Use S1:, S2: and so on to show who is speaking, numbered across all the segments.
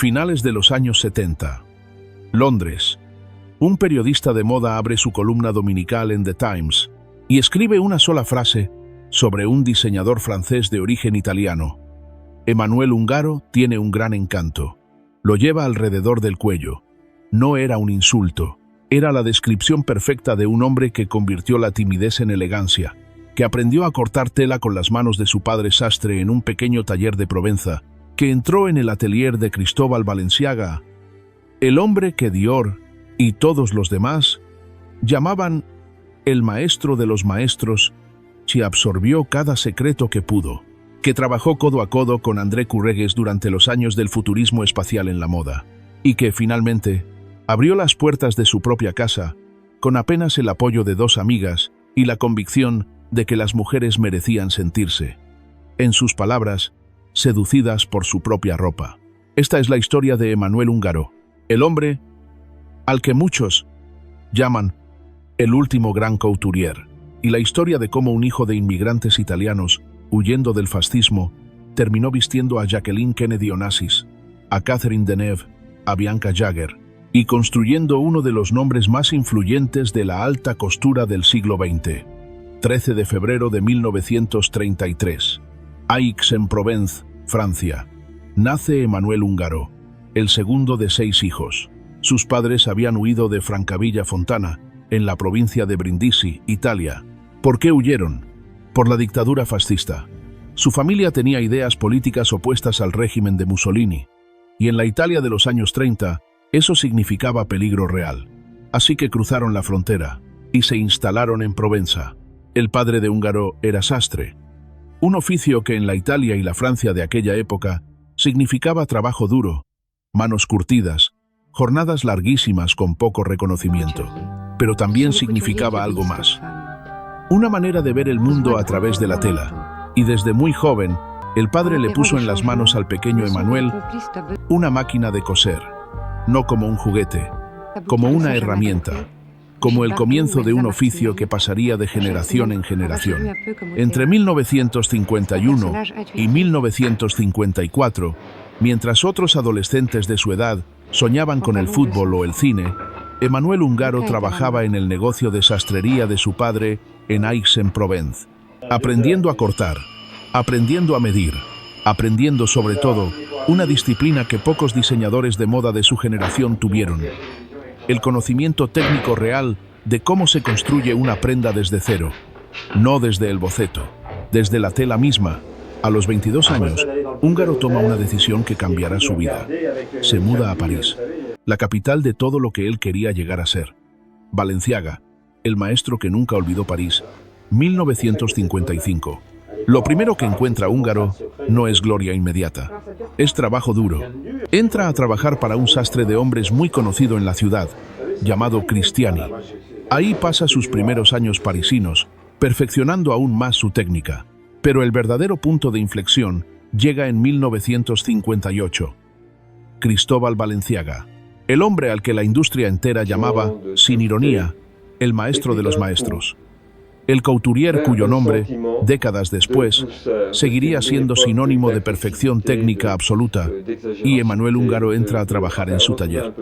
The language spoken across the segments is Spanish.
S1: Finales de los años 70. Londres. Un periodista de moda abre su columna dominical en The Times y escribe una sola frase sobre un diseñador francés de origen italiano. Emmanuel Ungaro tiene un gran encanto. Lo lleva alrededor del cuello. No era un insulto. Era la descripción perfecta de un hombre que convirtió la timidez en elegancia, que aprendió a cortar tela con las manos de su padre sastre en un pequeño taller de Provenza, que entró en el atelier de Cristóbal Balenciaga. El hombre que Dior y todos los demás llamaban el maestro de los maestros, que absorbió cada secreto que pudo, que trabajó codo a codo con André Courreges durante los años del futurismo espacial en la moda, y que finalmente abrió las puertas de su propia casa con apenas el apoyo de dos amigas y la convicción de que las mujeres merecían sentirse, en sus palabras, seducidas por su propia ropa. Esta es la historia de Emmanuel Ungaro, el hombre al que muchos llaman el último gran couturier, y la historia de cómo un hijo de inmigrantes italianos, huyendo del fascismo, terminó vistiendo a Jacqueline Kennedy Onassis, a Catherine Deneuve, a Bianca Jagger, y construyendo uno de los nombres más influyentes de la alta costura del siglo XX. 13 de febrero de 1933. Aix-en-Provence, Francia. Nace Emmanuel Ungaro, el segundo de 6 hijos. Sus padres habían huido de Francavilla Fontana, en la provincia de Brindisi, Italia. ¿Por qué huyeron? Por la dictadura fascista. Su familia tenía ideas políticas opuestas al régimen de Mussolini, y en la Italia de los años 30, eso significaba peligro real. Así que cruzaron la frontera y se instalaron en Provenza. El padre de Ungaro era sastre, un oficio que en la Italia y la Francia de aquella época significaba trabajo duro, manos curtidas, jornadas larguísimas con poco reconocimiento, pero también significaba algo más. Una manera de ver el mundo a través de la tela, y desde muy joven, el padre le puso en las manos al pequeño Emmanuel una máquina de coser, no como un juguete, como una herramienta, como el comienzo de un oficio que pasaría de generación en generación. Entre 1951 y 1954, mientras otros adolescentes de su edad soñaban con el fútbol o el cine, Emmanuel Ungaro trabajaba en el negocio de sastrería de su padre en Aix-en-Provence, aprendiendo a cortar, aprendiendo a medir, aprendiendo sobre todo una disciplina que pocos diseñadores de moda de su generación tuvieron: el conocimiento técnico real de cómo se construye una prenda desde cero, no desde el boceto, desde la tela misma. A los 22 años, Ungaro toma una decisión que cambiará su vida. Se muda a París, la capital de todo lo que él quería llegar a ser. Balenciaga, el maestro que nunca olvidó París, 1955. Lo primero que encuentra Ungaro no es gloria inmediata, es trabajo duro. Entra a trabajar para un sastre de hombres muy conocido en la ciudad, llamado Cristiani. Ahí pasa sus primeros años parisinos, perfeccionando aún más su técnica. Pero el verdadero punto de inflexión llega en 1958. Cristóbal Balenciaga, el hombre al que la industria entera llamaba, sin ironía, el maestro de los maestros. El couturier cuyo nombre, décadas después, seguiría siendo sinónimo de perfección técnica absoluta, y Emmanuel Ungaro entra a trabajar en su taller.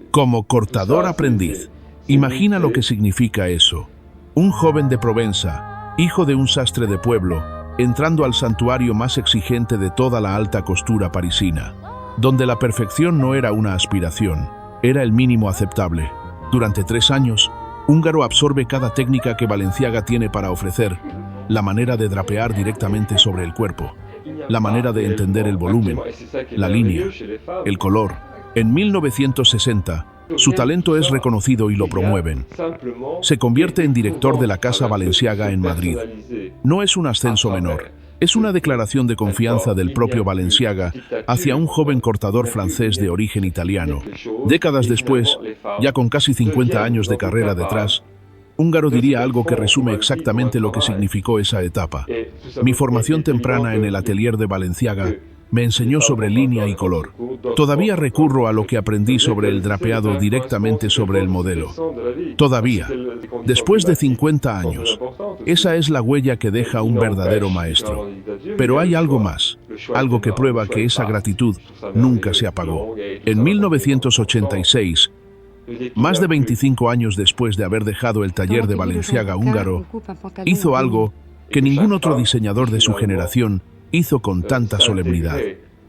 S1: Como cortador aprendiz. Imagina lo que significa eso. Un joven de Provenza, hijo de un sastre de pueblo, entrando al santuario más exigente de toda la alta costura parisina, donde la perfección no era una aspiración, era el mínimo aceptable. Durante 3 años, Ungaro absorbe cada técnica que Balenciaga tiene para ofrecer: la manera de drapear directamente sobre el cuerpo, la manera de entender el volumen, la línea, el color. En 1960, su talento es reconocido y lo promueven. Se convierte en director de la Casa Balenciaga en Madrid. No es un ascenso menor, es una declaración de confianza del propio Balenciaga hacia un joven cortador francés de origen italiano. Décadas después, ya con casi 50 años de carrera detrás, Ungaro diría algo que resume exactamente lo que significó esa etapa. Mi formación temprana en el atelier de Balenciaga me enseñó sobre línea y color. Todavía recurro a lo que aprendí sobre el drapeado directamente sobre el modelo. Todavía, después de 50 años, esa es la huella que deja un verdadero maestro. Pero hay algo más. algo que prueba que esa gratitud nunca se apagó. En 1986, más de 25 años después de haber dejado el taller de Balenciaga húngaro, hizo algo que ningún otro diseñador de su generación hizo con tanta solemnidad.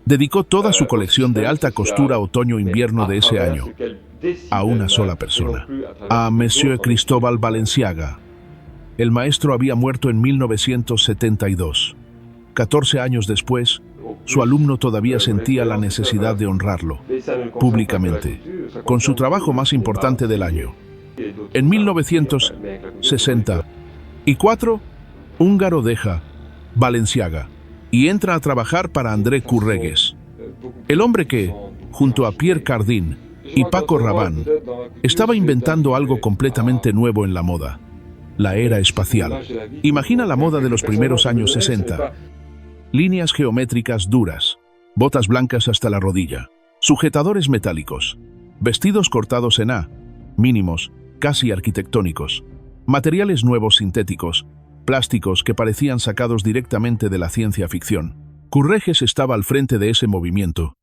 S1: Dedicó toda su colección de alta costura otoño-invierno de ese año a una sola persona, a Monsieur Cristóbal Balenciaga. El maestro había muerto en 1972. 14 años después, su alumno todavía sentía la necesidad de honrarlo públicamente, con su trabajo más importante del año. En 1964, Húngaro deja Balenciaga y entra a trabajar para André Kurreges, el hombre que, junto a Pierre Cardin y Paco Rabanne, estaba inventando algo completamente nuevo en la moda: la era espacial. Imagina la moda de los primeros años 60. Líneas geométricas duras, botas blancas hasta la rodilla, sujetadores metálicos, vestidos cortados en A, mínimos, casi arquitectónicos, materiales nuevos sintéticos, plásticos que parecían sacados directamente de la ciencia ficción. Kurreges estaba al frente de ese movimiento,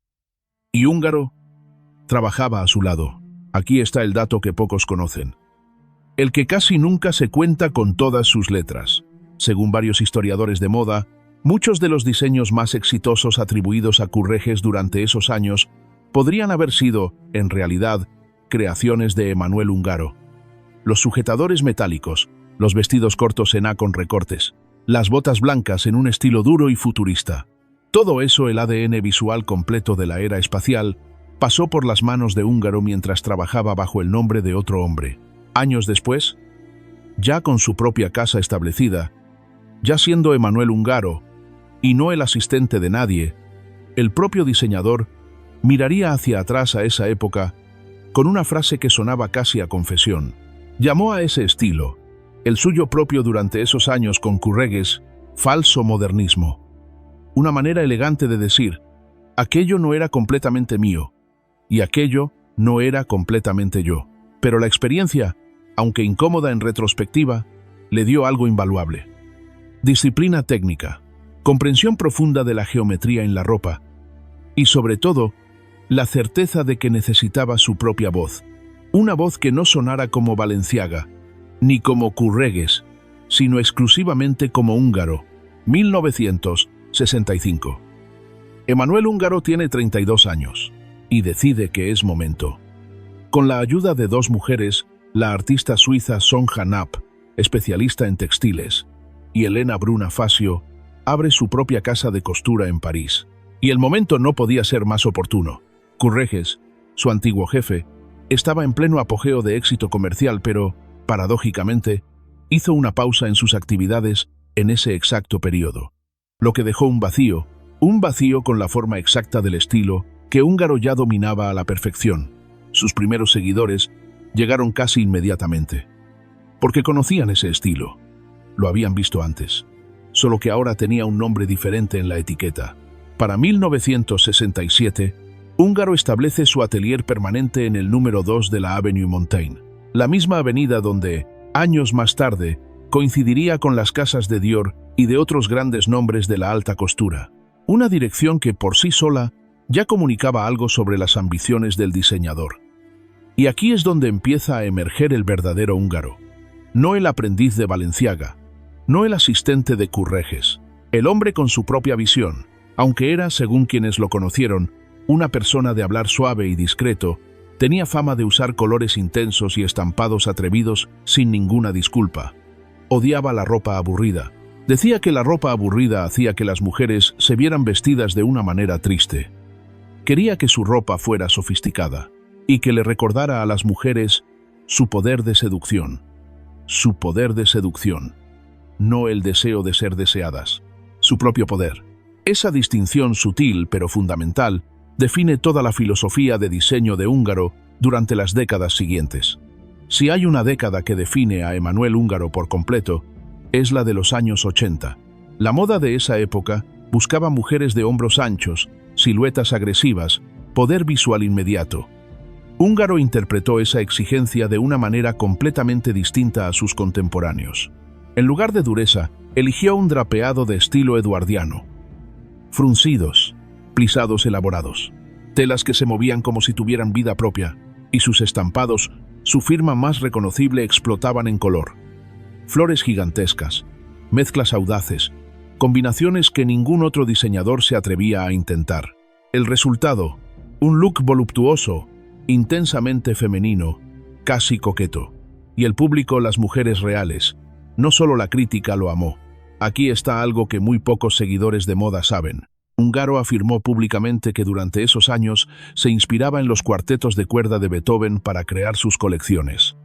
S1: y Húngaro trabajaba a su lado. Aquí está el dato que pocos conocen, el que casi nunca se cuenta con todas sus letras. Según varios historiadores de moda, muchos de los diseños más exitosos atribuidos a Kurreges durante esos años podrían haber sido, en realidad, creaciones de Emanuel Ungaro. Los sujetadores metálicos, los vestidos cortos en A con recortes, las botas blancas en un estilo duro y futurista. Todo eso, el ADN visual completo de la era espacial, pasó por las manos de Ungaro mientras trabajaba bajo el nombre de otro hombre. Años después, ya con su propia casa establecida, ya siendo Emanuel Ungaro, y no el asistente de nadie, el propio diseñador miraría hacia atrás a esa época con una frase que sonaba casi a confesión. Llamó a ese estilo, el suyo propio durante esos años con Kurreges, falso modernismo. Una manera elegante de decir, aquello no era completamente mío, y aquello no era completamente yo. Pero la experiencia, aunque incómoda en retrospectiva, le dio algo invaluable: disciplina técnica, comprensión profunda de la geometría en la ropa, y sobre todo, la certeza de que necesitaba su propia voz. Una voz que no sonara como Balenciaga, ni como Kurreges, sino exclusivamente como Húngaro. 1965. Emanuel Ungaro tiene 32 años, y decide que es momento. Con la ayuda de dos mujeres, la artista suiza Sonja Knapp, especialista en textiles, y Elena Bruna Facio, abre su propia casa de costura en París. Y el momento no podía ser más oportuno. Kurreges, su antiguo jefe, estaba en pleno apogeo de éxito comercial, pero, paradójicamente, hizo una pausa en sus actividades en ese exacto periodo, lo que dejó un vacío con la forma exacta del estilo que Ungaro ya dominaba a la perfección. Sus primeros seguidores llegaron casi inmediatamente, porque conocían ese estilo. Lo habían visto antes, solo que ahora tenía un nombre diferente en la etiqueta. Para 1967, Ungaro establece su atelier permanente en el número 2 de la Avenue Montaigne, la misma avenida donde, años más tarde, coincidiría con las casas de Dior y de otros grandes nombres de la alta costura. Una dirección que por sí sola ya comunicaba algo sobre las ambiciones del diseñador. Y aquí es donde empieza a emerger el verdadero Ungaro. No el aprendiz de Balenciaga, no el asistente de Kurreges, el hombre con su propia visión, aunque era, según quienes lo conocieron, una persona de hablar suave y discreto. Tenía fama de usar colores intensos y estampados atrevidos sin ninguna disculpa. Odiaba la ropa aburrida. Decía que la ropa aburrida hacía que las mujeres se vieran vestidas de una manera triste. Quería que su ropa fuera sofisticada y que le recordara a las mujeres su poder de seducción. Su poder de seducción, no el deseo de ser deseadas. Su propio poder. Esa distinción sutil pero fundamental define toda la filosofía de diseño de Ungaro durante las décadas siguientes. Si hay una década que define a Emanuel Ungaro por completo, es la de los años 80. La moda de esa época buscaba mujeres de hombros anchos, siluetas agresivas, poder visual inmediato. Ungaro interpretó esa exigencia de una manera completamente distinta a sus contemporáneos. En lugar de dureza, eligió un drapeado de estilo eduardiano. fruncidos, plisados elaborados, telas que se movían como si tuvieran vida propia, y sus estampados, su firma más reconocible, explotaban en color. Flores gigantescas, mezclas audaces, combinaciones que ningún otro diseñador se atrevía a intentar. El resultado, un look voluptuoso, intensamente femenino, casi coqueto. Y el público, las mujeres reales, no solo la crítica lo amó. Aquí está algo que muy pocos seguidores de moda saben. Ungaro afirmó públicamente que durante esos años se inspiraba en los cuartetos de cuerda de Beethoven para crear sus colecciones.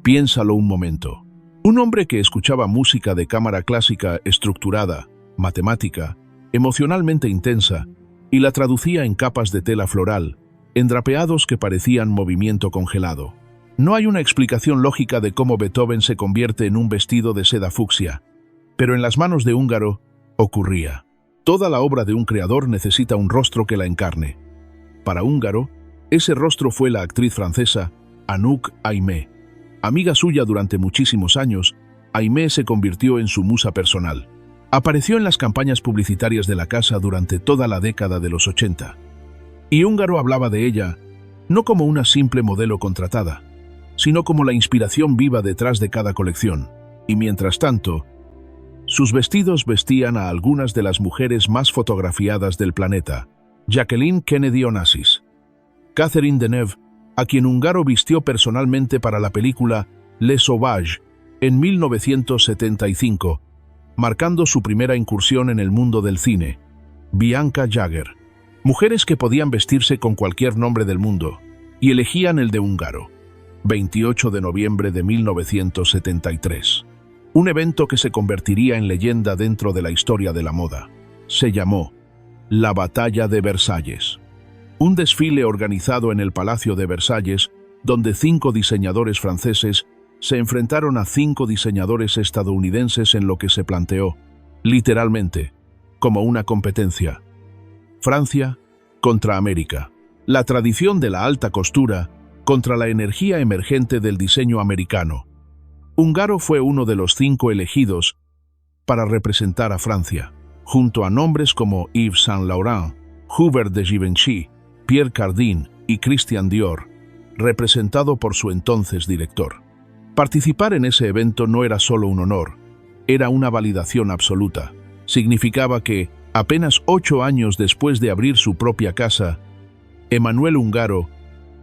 S1: Piénsalo un momento. Un hombre que escuchaba música de cámara clásica estructurada, matemática, emocionalmente intensa, y la traducía en capas de tela floral, en drapeados que parecían movimiento congelado. No hay una explicación lógica de cómo Beethoven se convierte en un vestido de seda fucsia, pero en las manos de Ungaro ocurría. Toda la obra de un creador necesita un rostro que la encarne. Para Ungaro, ese rostro fue la actriz francesa Anouk Aimée. Amiga suya durante muchísimos años, Aimée se convirtió en su musa personal. Apareció en las campañas publicitarias de la casa durante toda la década de los 80. Y Ungaro hablaba de ella no como una simple modelo contratada, sino como la inspiración viva detrás de cada colección. Y mientras tanto, sus vestidos vestían a algunas de las mujeres más fotografiadas del planeta: Jacqueline Kennedy Onassis, Catherine Deneuve, a quien Ungaro vistió personalmente para la película Les Sauvages en 1975, marcando su primera incursión en el mundo del cine; Bianca Jagger. Mujeres que podían vestirse con cualquier nombre del mundo, y elegían el de Ungaro. 28 de noviembre de 1973. Un evento que se convertiría en leyenda dentro de la historia de la moda. Se llamó la Batalla de Versalles. Un desfile organizado en el Palacio de Versalles, donde 5 diseñadores franceses se enfrentaron a 5 diseñadores estadounidenses en lo que se planteó, literalmente, como una competencia. Francia contra América. La tradición de la alta costura contra la energía emergente del diseño americano. Ungaro fue uno de los 5 elegidos para representar a Francia, junto a nombres como Yves Saint Laurent, Hubert de Givenchy, Pierre Cardin y Christian Dior, representado por su entonces director. Participar en ese evento no era solo un honor, era una validación absoluta. Significaba que, apenas 8 años después de abrir su propia casa, Emmanuel Ungaro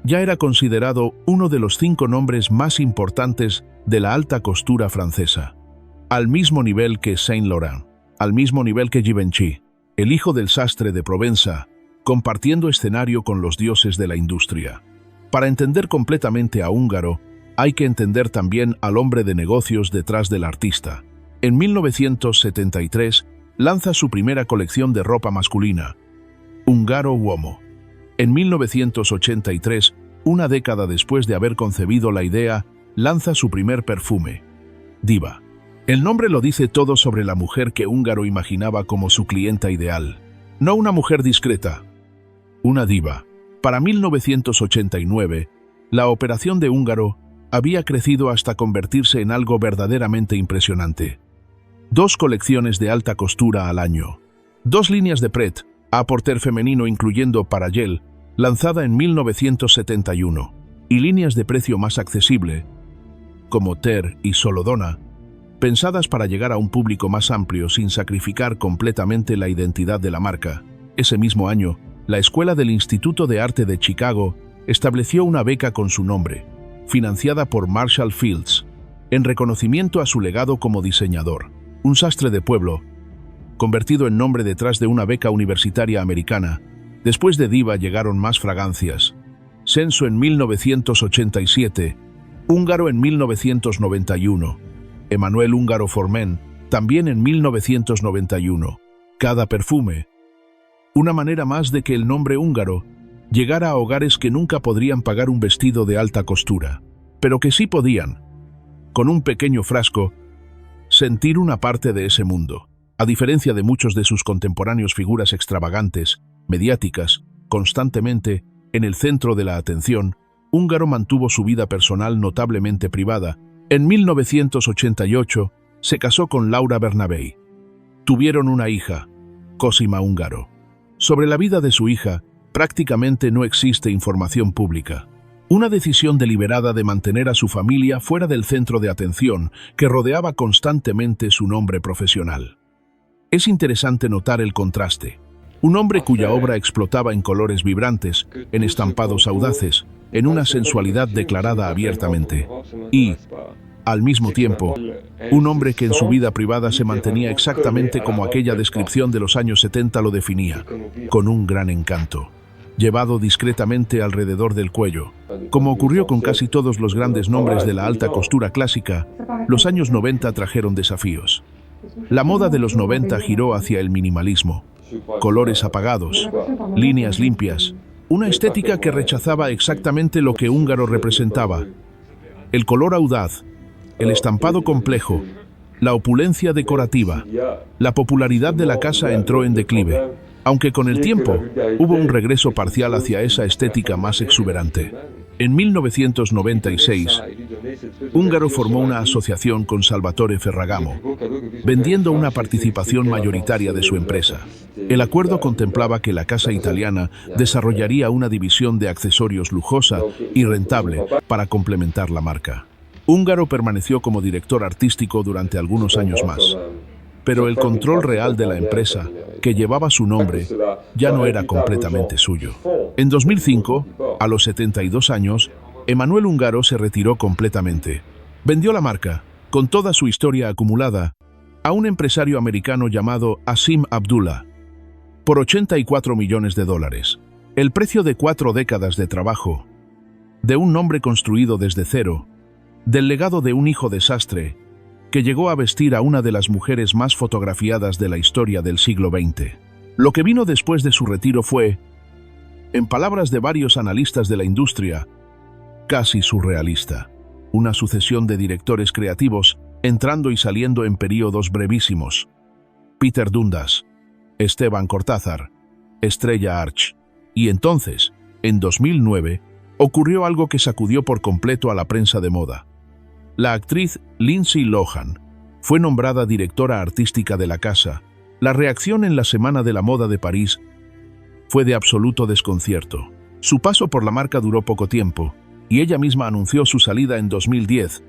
S1: ya era considerado uno de los 5 nombres más importantes de la alta costura francesa, al mismo nivel que Saint Laurent, al mismo nivel que Givenchy, el hijo del sastre de Provenza, compartiendo escenario con los dioses de la industria. Para entender completamente a Ungaro, hay que entender también al hombre de negocios detrás del artista. En 1973, lanza su primera colección de ropa masculina, Ungaro Uomo. En 1983, una década después de haber concebido la idea, lanza su primer perfume, Diva. El nombre lo dice todo sobre la mujer que Ungaro imaginaba como su clienta ideal. No una mujer discreta, una diva. Para 1989, la operación de Ungaro había crecido hasta convertirse en algo verdaderamente impresionante. 2 colecciones de alta costura al año, 2 líneas de Pret a porter femenino incluyendo Parallel, lanzada en 1971, y líneas de precio más accesible, como Ter y Solodona, pensadas para llegar a un público más amplio sin sacrificar completamente la identidad de la marca. Ese mismo año, la Escuela del Instituto de Arte de Chicago estableció una beca con su nombre, financiada por Marshall Fields, en reconocimiento a su legado como diseñador. Un sastre de pueblo, convertido en nombre detrás de una beca universitaria americana. Después de Diva llegaron más fragancias. Senso en 1987, Ungaro en 1991, Emmanuel Ungaro Formen también en 1991. Cada perfume, una manera más de que el nombre Ungaro llegara a hogares que nunca podrían pagar un vestido de alta costura, pero que sí podían, con un pequeño frasco, sentir una parte de ese mundo. A diferencia de muchos de sus contemporáneos, figuras extravagantes, mediáticas, constantemente en el centro de la atención, Ungaro mantuvo su vida personal notablemente privada. En 1988 se casó con Laura Bernabei. Tuvieron una hija, Cosima Ungaro. Sobre la vida de su hija, prácticamente no existe información pública. Una decisión deliberada de mantener a su familia fuera del centro de atención que rodeaba constantemente su nombre profesional. Es interesante notar el contraste. Un hombre cuya obra explotaba en colores vibrantes, en estampados audaces, en una sensualidad declarada abiertamente. Y, al mismo tiempo, un hombre que en su vida privada se mantenía exactamente como aquella descripción de los años 70 lo definía, con un gran encanto, llevado discretamente alrededor del cuello. Como ocurrió con casi todos los grandes nombres de la alta costura clásica, los años 90 trajeron desafíos. La moda de los 90 giró hacia el minimalismo, colores apagados, líneas limpias, una estética que rechazaba exactamente lo que Ungaro representaba: el color audaz, el estampado complejo, la opulencia decorativa. La popularidad de la casa entró en declive, aunque con el tiempo hubo un regreso parcial hacia esa estética más exuberante. En 1996, Ungaro formó una asociación con Salvatore Ferragamo, vendiendo una participación mayoritaria de su empresa. El acuerdo contemplaba que la casa italiana desarrollaría una división de accesorios lujosa y rentable para complementar la marca. Ungaro permaneció como director artístico durante algunos años más, pero el control real de la empresa, que llevaba su nombre, ya no era completamente suyo. En 2005, a los 72 años, Emanuel Ungaro se retiró completamente. Vendió la marca, con toda su historia acumulada, a un empresario americano llamado Asim Abdullah, por $84 millones. El precio de 4 décadas de trabajo, de un nombre construido desde cero, del legado de un hijo de sastre, que llegó a vestir a una de las mujeres más fotografiadas de la historia del siglo XX. Lo que vino después de su retiro fue, en palabras de varios analistas de la industria, casi surrealista. Una sucesión de directores creativos entrando y saliendo en períodos brevísimos. Peter Dundas, Esteban Cortázar, Estrella Arch. Y entonces, en 2009, ocurrió algo que sacudió por completo a la prensa de moda. La actriz Lindsay Lohan fue nombrada directora artística de la casa. La reacción en la Semana de la Moda de París fue de absoluto desconcierto. Su paso por la marca duró poco tiempo, y ella misma anunció su salida en 2010,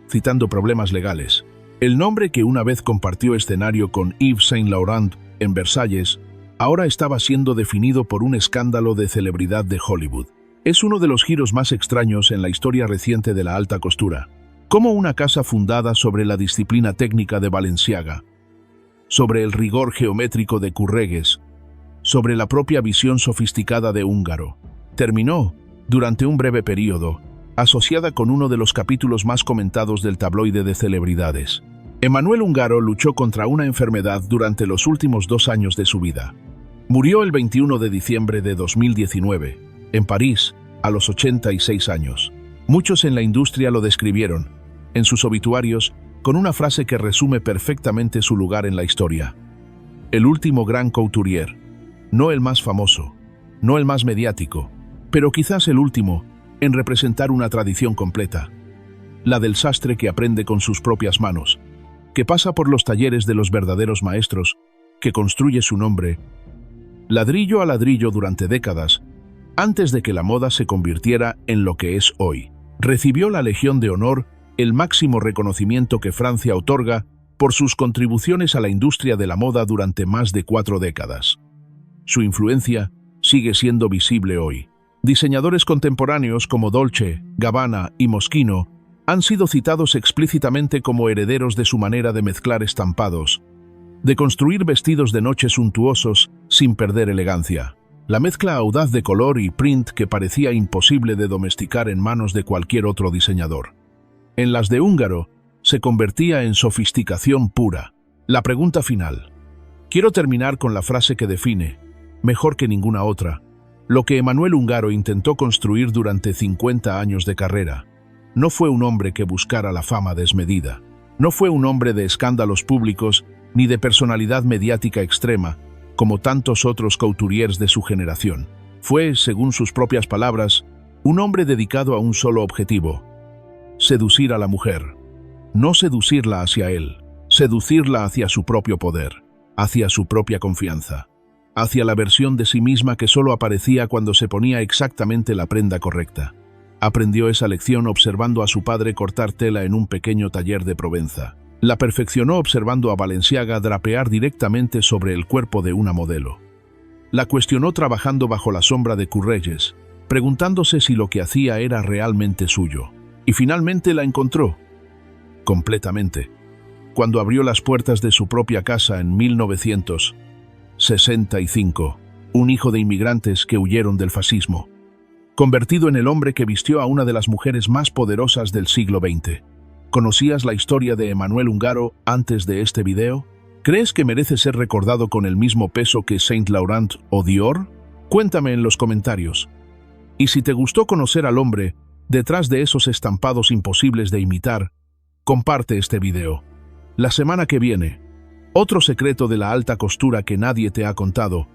S1: citando problemas legales. El nombre que una vez compartió escenario con Yves Saint Laurent en Versalles, ahora estaba siendo definido por un escándalo de celebridad de Hollywood. Es uno de los giros más extraños en la historia reciente de la alta costura. Como una casa fundada sobre la disciplina técnica de Balenciaga, sobre el rigor geométrico de Curregues, sobre la propia visión sofisticada de Ungaro, terminó, durante un breve periodo, asociada con uno de los capítulos más comentados del tabloide de celebridades. Emanuel Ungaro luchó contra una enfermedad durante los últimos 2 años de su vida. Murió el 21 de diciembre de 2019, en París, a los 86 años. Muchos en la industria lo describieron, en sus obituarios, con una frase que resume perfectamente su lugar en la historia. El último gran couturier, no el más famoso, no el más mediático, pero quizás el último en representar una tradición completa, la del sastre que aprende con sus propias manos, que pasa por los talleres de los verdaderos maestros, que construye su nombre, ladrillo a ladrillo durante décadas, antes de que la moda se convirtiera en lo que es hoy. Recibió la Legión de Honor, el máximo reconocimiento que Francia otorga por sus contribuciones a la industria de la moda durante más de 4 décadas. Su influencia sigue siendo visible hoy. Diseñadores contemporáneos como Dolce, Gabbana y Moschino han sido citados explícitamente como herederos de su manera de mezclar estampados, de construir vestidos de noche suntuosos sin perder elegancia. La mezcla audaz de color y print que parecía imposible de domesticar en manos de cualquier otro diseñador. En las de Ungaro, se convertía en sofisticación pura. La pregunta final. Quiero terminar con la frase que define, mejor que ninguna otra, lo que Emanuel Ungaro intentó construir durante 50 años de carrera. No fue un hombre que buscara la fama desmedida. No fue un hombre de escándalos públicos ni de personalidad mediática extrema, como tantos otros couturiers de su generación. Fue, según sus propias palabras, un hombre dedicado a un solo objetivo: seducir a la mujer. No seducirla hacia él, seducirla hacia su propio poder. hacia su propia confianza, hacia la versión de sí misma que solo aparecía cuando se ponía exactamente la prenda correcta. Aprendió esa lección observando a su padre cortar tela en un pequeño taller de Provenza. La perfeccionó observando a Balenciaga drapear directamente sobre el cuerpo de una modelo. La cuestionó trabajando bajo la sombra de Courrèges, preguntándose si lo que hacía era realmente suyo. Y finalmente la encontró. Completamente. Cuando abrió las puertas de su propia casa en 1965, un hijo de inmigrantes que huyeron del fascismo, convertido en el hombre que vistió a una de las mujeres más poderosas del siglo XX. ¿Conocías la historia de Emmanuel Ungaro antes de este video? ¿Crees que merece ser recordado con el mismo peso que Saint Laurent o Dior? Cuéntame en los comentarios. Y si te gustó conocer al hombre detrás de esos estampados imposibles de imitar, comparte este video. La semana que viene, otro secreto de la alta costura que nadie te ha contado